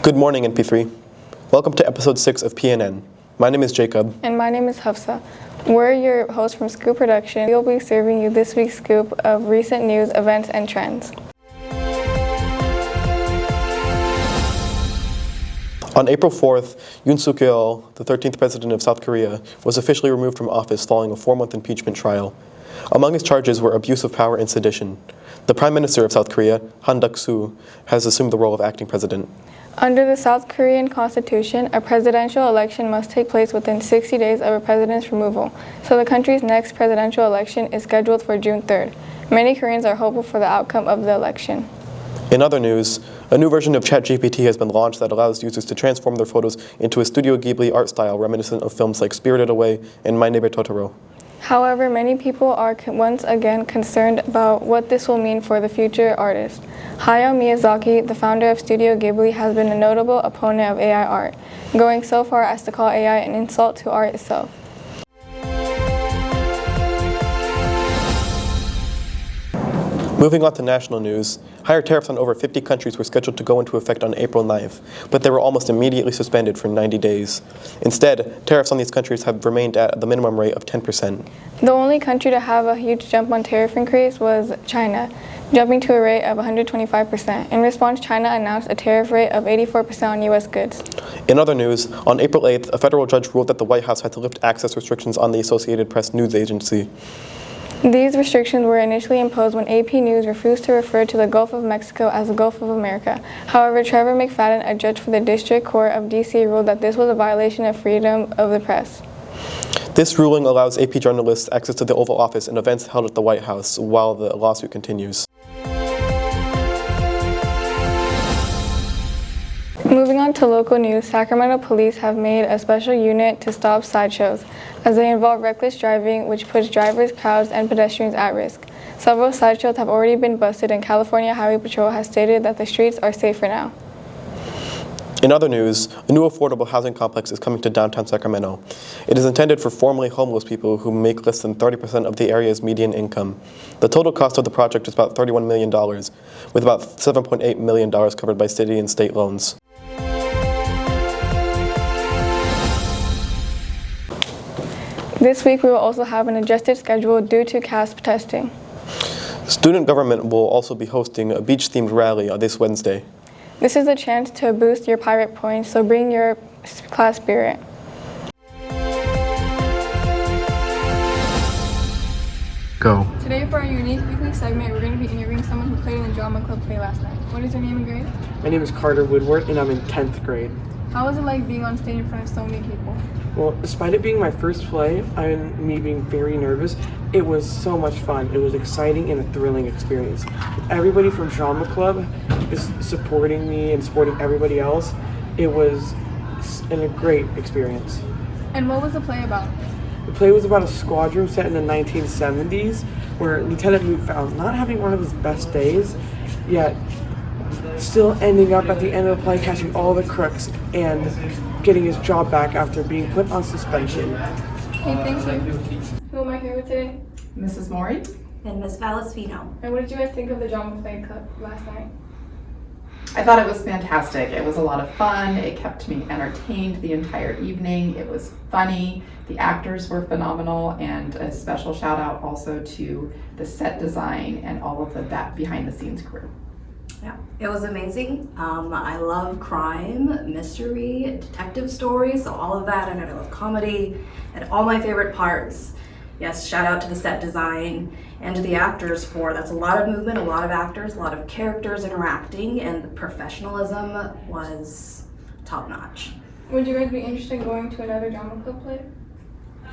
Good morning, NP3. Welcome to episode 6 of PNN. My name is Jacob. And my name is Hafsa. We're your hosts from Scoop Production. We'll be serving you this week's scoop of recent news, events, and trends. On April 4th, Yoon Suk-yeol, the 13th president of South Korea, was officially removed from office following a 4-month impeachment trial. Among his charges were abuse of power and sedition. The Prime Minister of South Korea, Han Duck-soo, has assumed the role of acting president. Under the South Korean constitution, a presidential election must take place within 60 days of a president's removal, so the country's next presidential election is scheduled for June 3rd. Many Koreans are hopeful for the outcome of the election. In other news, a new version of ChatGPT has been launched that allows users to transform their photos into a Studio Ghibli art style reminiscent of films like Spirited Away and My Neighbor Totoro. However, many people are once again concerned about what this will mean for the future artist. Hayao Miyazaki, the founder of Studio Ghibli, has been a notable opponent of AI art, going so far as to call AI an insult to art itself. Moving on to national news, higher tariffs on over 50 countries were scheduled to go into effect on April 9th, but they were almost immediately suspended for 90 days. Instead, tariffs on these countries have remained at the minimum rate of 10%. The only country to have a huge jump on tariff increase was China, jumping to a rate of 125%. In response, China announced a tariff rate of 84% on U.S. goods. In other news, on April 8th, a federal judge ruled that the White House had to lift access restrictions on the Associated Press news agency. These restrictions were initially imposed when AP News refused to refer to the Gulf of Mexico as the Gulf of America. However, Trevor McFadden, a judge for the District Court of D.C., ruled that this was a violation of freedom of the press. This ruling allows AP journalists access to the Oval Office and events held at the White House while the lawsuit continues. Moving on to local news, Sacramento police have made a special unit to stop sideshows, as they involve reckless driving, which puts drivers, crowds, and pedestrians at risk. Several sideshows have already been busted, and California Highway Patrol has stated that the streets are safer now. In other news, a new affordable housing complex is coming to downtown Sacramento. It is intended for formerly homeless people who make less than 30% of the area's median income. The total cost of the project is about $31 million, with about $7.8 million covered by city and state loans. This week, we will also have an adjusted schedule due to CASP testing. Student government will also be hosting a beach-themed rally on this Wednesday. This is a chance to boost your pirate points, so bring your class spirit. Go. Today, for our unique weekly segment, we're going to be interviewing someone who played in the drama club play last night. What is your name and grade? My name is Carter Woodward, and I'm in 10th grade. How was it like being on stage in front of so many people? Well, despite it being my first play and me being very nervous, it was so much fun. It was exciting and a thrilling experience. Everybody from Drama Club is supporting me and supporting everybody else. It was a great experience. And what was the play about? The play was about a squadron set in the 1970s where Lieutenant Moot found not having one of his best days, yet still ending up at the end of the play catching all the crooks and getting his job back after being put on suspension. Hey, thank you. Who am I here with today? Mrs. Maury. And Miss Valasfino. And what did you guys think of the drama play club last night? I thought it was fantastic. It was a lot of fun. It kept me entertained the entire evening. It was funny. The actors were phenomenal, and a special shout out also to the set design and all of the behind the scenes crew. Yeah, it was amazing. I love crime, mystery, detective stories, so all of that, and I love comedy, and all my favorite parts. Yes, shout out to the set design and to the actors that's a lot of movement, a lot of actors, a lot of characters interacting, and the professionalism was top notch. Would you guys be interested in going to another drama club play?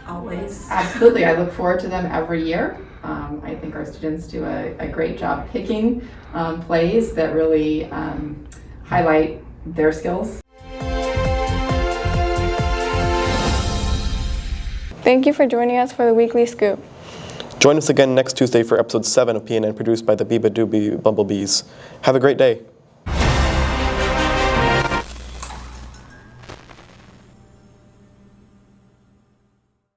Always. Absolutely. I look forward to them every year. I think our students do a great job picking plays that really highlight their skills. Thank you for joining us for the weekly scoop. Join us again next Tuesday for episode 7 of PNN, produced by the Biba Doobie Bumblebees. Have a great day.